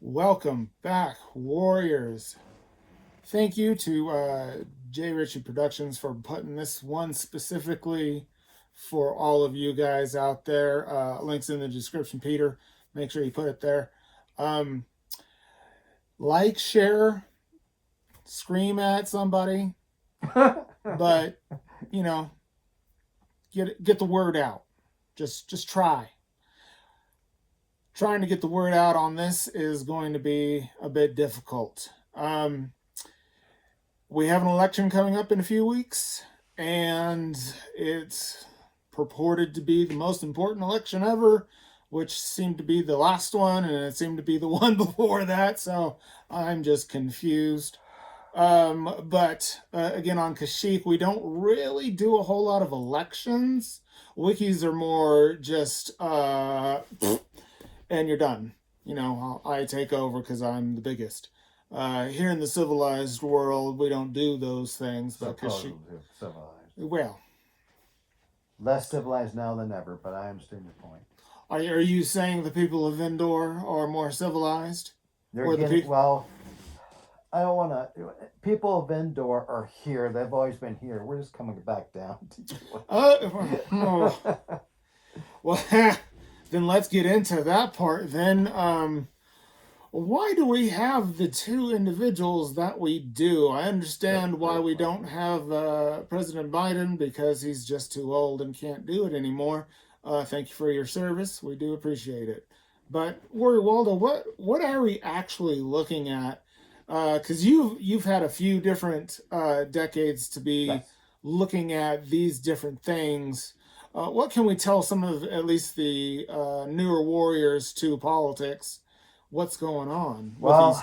Welcome back, Warriors. Thank you to J. Ritchie Productions for putting this one specifically for all of you guys out there. Links in the description, Peter. Make sure you put it there. Um, like, share, scream at somebody, but you know, get the word out. Just try. Trying to get the word out on this is going to be a bit difficult. We have an election coming up in a few weeks, and it's purported to be the most important election ever, which seemed to be the last one, and it seemed to be the one before that. So I'm just confused. But again, on Kashyyyk, we don't really do a whole lot of elections. Wikis are more just, and you're done. I take over because I'm the biggest. Here in the civilized world, we don't do those things. But Supposedly civilized. Well, Less civilized now than ever, but I understand your point. are you saying the people of Endor are more civilized, They're or the getting, people? well, I don't want to. People of Endor are here. They've always been here. We're just coming back down Oh, to well, then let's get into that part. Then, why do we have the two individuals that we do? I understand why we don't have President Biden because he's just too old and can't do it anymore. Thank you for your service. We do appreciate it. But Warrior Waldo, what are we actually looking at? Because you've had a few different decades to be Yes. looking at these different things. What can we tell some of at least the newer warriors to politics? What's going on with these Well,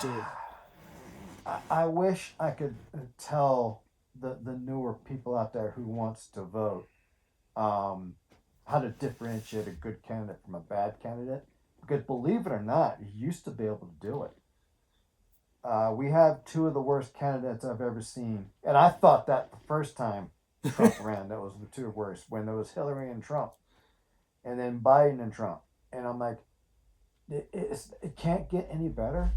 two? I wish I could tell the newer people out there who wants to vote um, how to differentiate a good candidate from a bad candidate. Because believe it or not, you used to be able to do it. We have two of the worst candidates I've ever seen, and I thought that the first time Trump ran, that was the two worst. When there was Hillary and Trump, and then Biden and Trump, and I'm like, it can't get any better.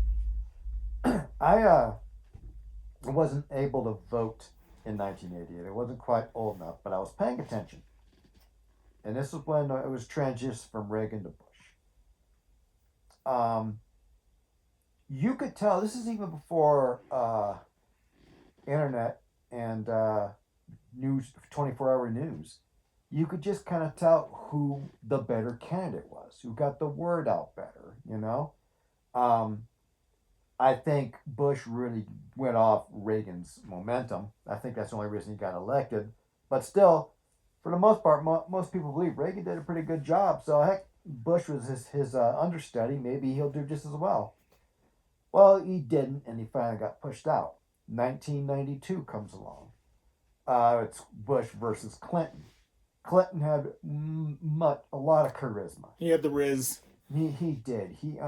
I wasn't able to vote in 1988. I wasn't quite old enough, but I was paying attention, and this is when it was transition from Reagan to Bush. Um, you could tell this is even before internet and news 24-hour news. You could just kind of tell who the better candidate was, who got the word out better. um, I think Bush really went off Reagan's momentum. I think that's the only reason he got elected. But still, for the most part, most people believe Reagan did a pretty good job. So heck, Bush was his understudy. Maybe he'll do just as well. Well, he didn't, and he finally got pushed out. 1992 comes along. It's Bush versus Clinton. Clinton had a lot of charisma. He had the Riz. He did. He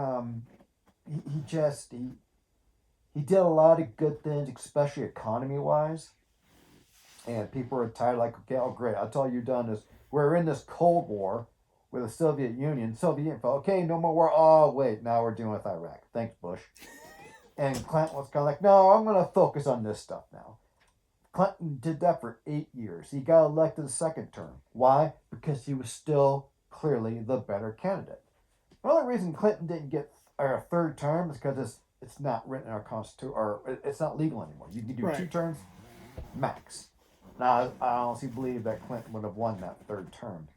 did a lot of good things, especially economy wise. And people are tired, like, okay, oh great, that's all you've done is we're in this Cold War with the Soviet Union. Soviet Union fell, okay, no more war. Oh wait, now we're dealing with Iraq. Thanks, Bush. And Clinton was kind of like, no, I'm going to focus on this stuff now. Clinton did that for 8 years. He got elected a second term. Why? Because he was still clearly the better candidate. The only reason Clinton didn't get a third term is because it's not written in our constitution, or it's not legal anymore. You can do Right. 2 terms max. Now, I honestly believe that Clinton would have won that third term.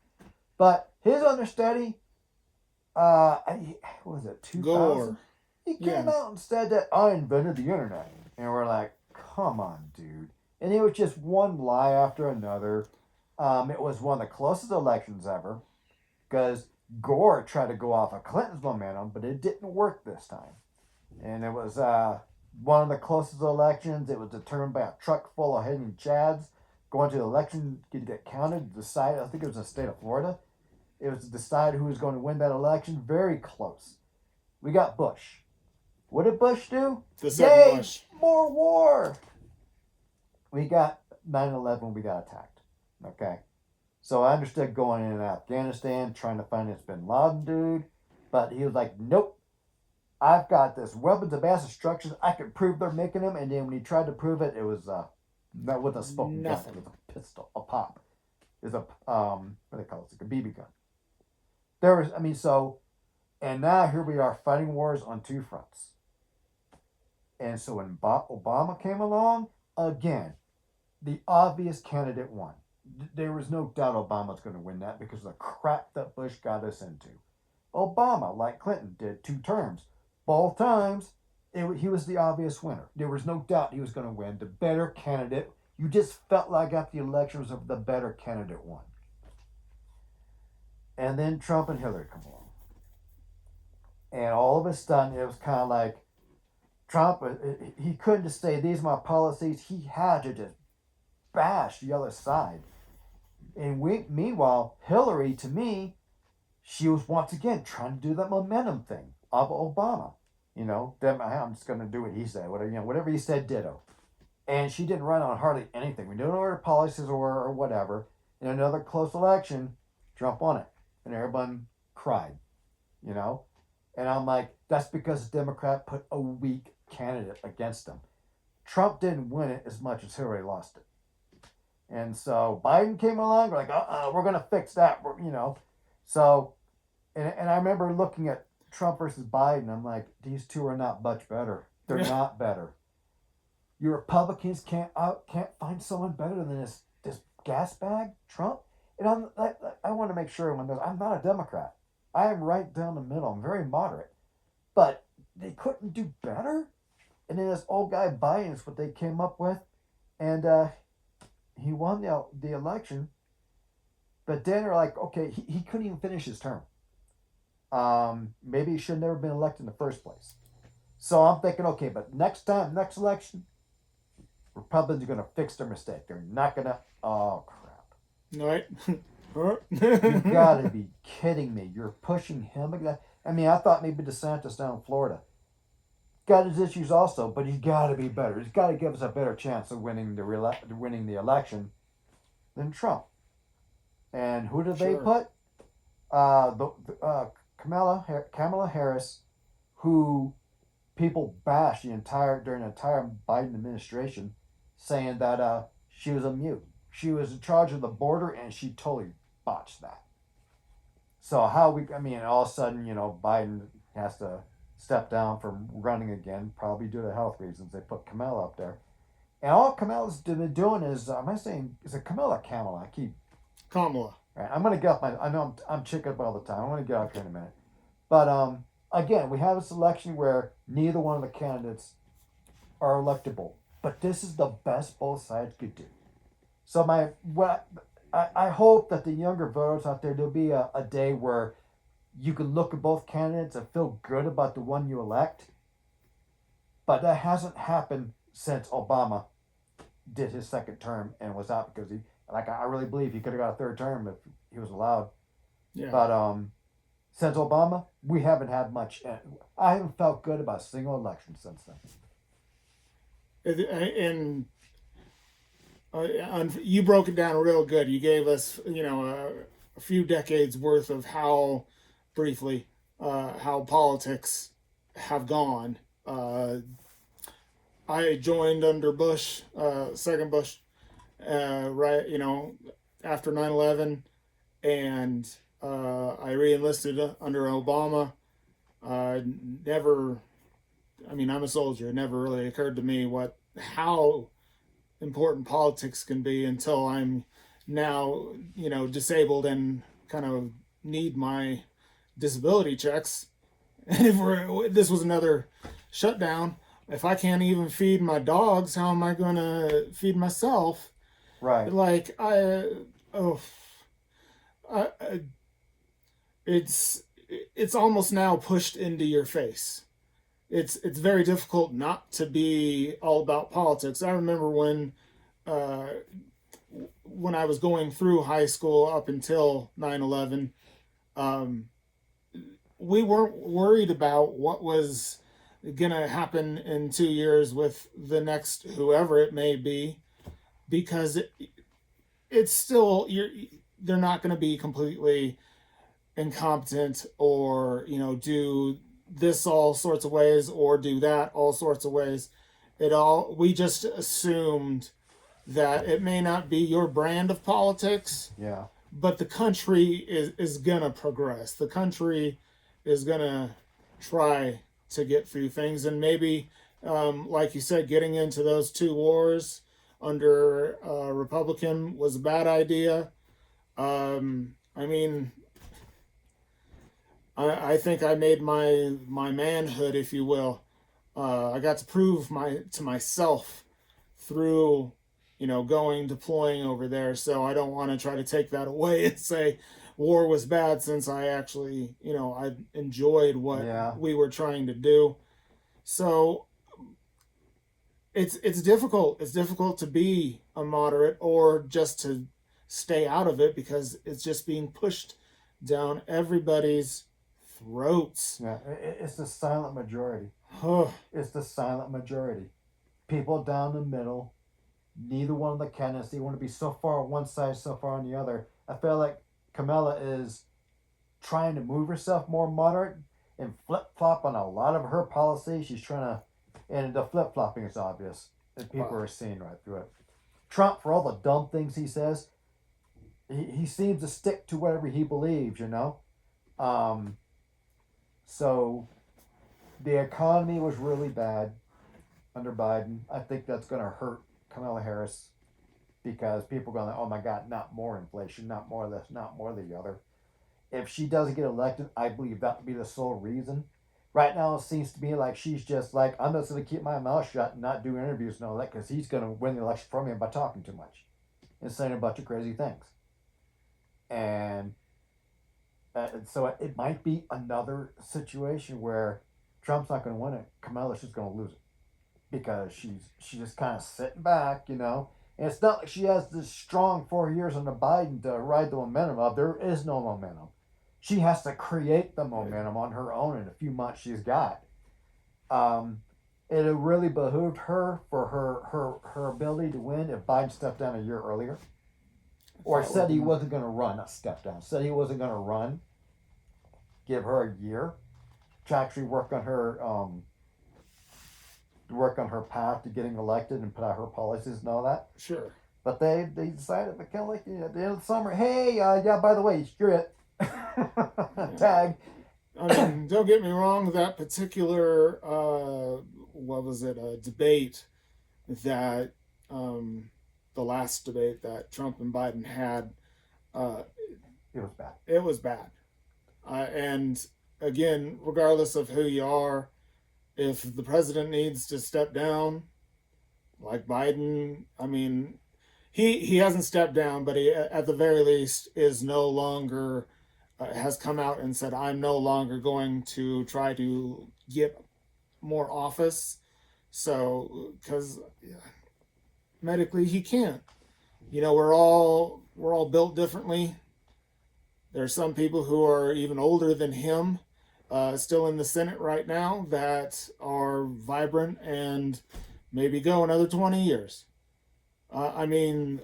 But his understudy, what was it, 2000? Gore. He came Yeah. out and said that I invented the internet. And we're like, come on, dude. And it was just one lie after another. It was one of the closest elections ever because Gore tried to go off of Clinton's momentum, but it didn't work this time. And it was one of the closest elections. It was determined by a truck full of hidden chads going to the election to get counted to decide. I think it was in the state of Florida. It was to decide who was going to win that election. Very close. We got Bush. What did Bush do? The second Yay! Bush. More war! We got 9/11, we got attacked. Okay? So I understood going in Afghanistan, trying to find this bin Laden dude, but he was like, nope. I've got this weapons of mass destruction. I can prove they're making them. And then when he tried to prove it, it was not with a smoking gun. It Nothing. was a pistol, a pop. It was a what do they call it? It's like a BB gun. There was, I mean, so, and now here we are fighting wars on two fronts. And so when Obama came along, again, the obvious candidate won. There was no doubt Obama's going to win that because of the crap that Bush got us into. Obama, like Clinton, did 2 terms. Both times, he was the obvious winner. There was no doubt he was going to win. The better candidate. You just felt like at the elections of the better candidate won. And then Trump and Hillary come along. And all of a sudden, it was kind of like Trump, he couldn't just say, these are my policies. He had to just bash the other side. And meanwhile, Hillary, to me, she was once again trying to do that momentum thing of Obama. You know, I'm just going to do what he said. Whatever he said, ditto. And she didn't run on hardly anything. We don't know what her policies were or whatever. In another close election, Trump won it. And everyone cried, you know? And I'm like, that's because the Democrat put a weak candidate against them. Trump didn't win it as much as Hillary lost it. And so Biden came along, we're like, we're going to fix that, you know? So, and I remember looking at Trump versus Biden. I'm like, these two are not much better. They're not better. You Republicans can't find someone better than this gas bag, Trump. And I want to make sure everyone knows I'm not a Democrat. I am right down the middle. I'm very moderate. But they couldn't do better. And then this old guy Biden is what they came up with, and he won the election. But then they're like, okay, he couldn't even finish his term. Maybe he should have never been elected in the first place. So I'm thinking, okay, but next election, Republicans are going to fix their mistake. They're not going to. Oh crap! Right? You got to be kidding me! You're pushing him again. I mean, I thought maybe DeSantis down in Florida got his issues also, but he's got to be better. He's got to give us a better chance of winning the election than Trump. And who did they put? Kamala Harris, who people bashed during the entire Biden administration, saying that she was a mute. She was in charge of the border, and she totally botched that. So all of a sudden, Biden has to step down from running again, probably due to health reasons. They put Kamala up there. And all Kamala's been doing is, is it Kamala or Kamala? I keep... Kamala. Right, I'm going to get off I know I'm chicken up all the time. I'm going to get off here in a minute. But, again, we have a selection where neither one of the candidates are electable. But this is the best both sides could do. So I hope that the younger voters out there, there'll be a day where you can look at both candidates and feel good about the one you elect. But that hasn't happened since Obama did his second term and was out because I really believe he could have got a third term if he was allowed. Yeah. But since Obama, we haven't had much. I haven't felt good about a single election since And then. you broke it down real good. You gave us, a few decades worth of how politics have gone. I joined under Bush, second Bush, right, after 9/11, and I re-enlisted under Obama. I'm a soldier. It never really occurred to me how important politics can be until I'm now, disabled and kind of need my disability checks. And if this was another shutdown, if I can't even feed my dogs, how am I going to feed myself? Right. Like it's almost now pushed into your face. It's very difficult not to be all about politics. I remember when I was going through high school up until 9/11, we weren't worried about what was gonna happen in 2 years with the next whoever it may be, because it's still they're not going to be completely incompetent or do this all sorts of ways or do that all sorts of ways. We just assumed that it may not be your brand of politics, Yeah. but the country is gonna progress. The country is gonna try to get through things, and maybe, like you said, getting into those two wars under Republican was a bad idea. I mean, I think I made my manhood, if you will. I got to prove to myself through, going deploying over there. So I don't want to try to take that away and say war was bad, since I actually, I enjoyed what Yeah. we were trying to do. So it's difficult. It's difficult to be a moderate or just to stay out of it, because it's just being pushed down everybody's throats. Yeah. It's the silent majority. Huh. It's the silent majority. People down the middle, neither one of the candidates, they want to be so far on one side, so far on the other. I feel like Kamala is trying to move herself more moderate and flip flop on a lot of her policies. She's trying to, and the flip flopping is obvious, and people Wow. are seeing right through it. Trump, for all the dumb things he says, he seems to stick to whatever he believes, So the economy was really bad under Biden. I think that's going to hurt Kamala Harris, because people are going, oh my God, not more inflation, not more of this, not more of the other. If she doesn't get elected, I believe that would be the sole reason. Right now, it seems to me like she's just like, I'm just going to keep my mouth shut and not do interviews and all that, because he's going to win the election for me by talking too much and saying a bunch of crazy things. And so it might be another situation where Trump's not going to win it. Kamala's just going to lose it, because she's just kind of sitting back, And it's not like she has this strong 4 years under Biden to ride the momentum of. There is no momentum. She has to create the momentum on her own in a few months she's got. It really behooved her for her ability to win if Biden stepped down a year earlier. Or said he wasn't going to run, not step down, said he wasn't going to run. Give her a year to actually work on her path to getting elected and put out her policies and all that. Sure. But they decided, kind of like at the end of the summer, hey, yeah, by the way, screw it. Tag. I mean, don't get me wrong, that particular, debate that, the last debate that Trump and Biden had, It was bad. it was bad. And again, regardless of who you are, if the president needs to step down, like Biden, I mean, he hasn't stepped down, but he, at the very least, is no longer, has come out and said, I'm no longer going to try to get more office. So, because medically he can't. We're all built differently. There's some people who are even older than him, still in the Senate right now, that are vibrant and maybe go another 20 years. Biden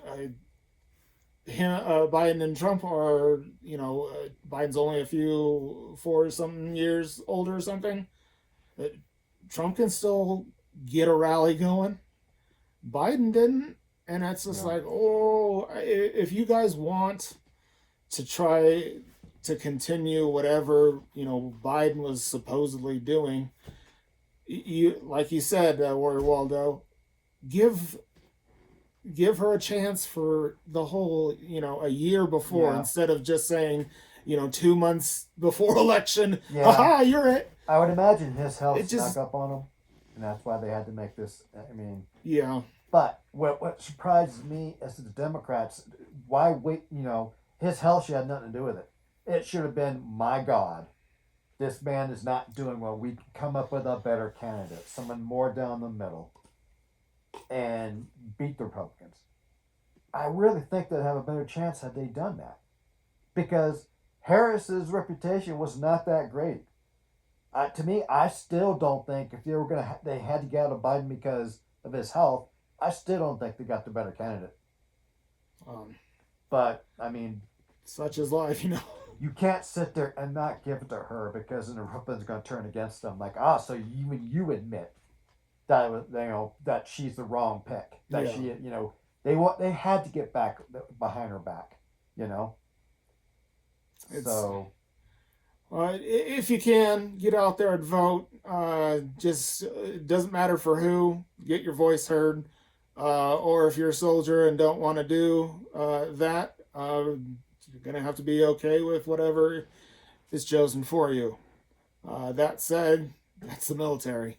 and Trump are, Biden's only a few 4-something years older or something. Trump can still get a rally going. Biden didn't. And that's just like, if you guys want to try to continue whatever, Biden was supposedly doing, you, like you said, Warrior Waldo, give her a chance for the whole, a year before, instead of just saying, 2 months before election, aha, you're it. I would imagine his health just snuck up on him, and that's why they had to make this. Yeah. But what surprises me is the Democrats. Why wait? His health should have nothing to do with it. It should have been, my God, this man is not doing well. We can come up with a better candidate, someone more down the middle, and beat the Republicans. I really think they'd have a better chance had they done that, because Harris's reputation was not that great. To me, I still don't think if they had to get out of Biden because of his health. I still don't think they got the better candidate. But I mean, such is life, you can't sit there and not give it to her because then the Republicans are going to turn against them. Like, so you admit that that she's the wrong pick. That Yeah. they had to get back behind her back. You know, It's so if you can get out there and vote, just it doesn't matter for who, get your voice heard. Or if you're a soldier and don't want to do that, you're gonna have to be okay with whatever is chosen for you. That said, that's the military.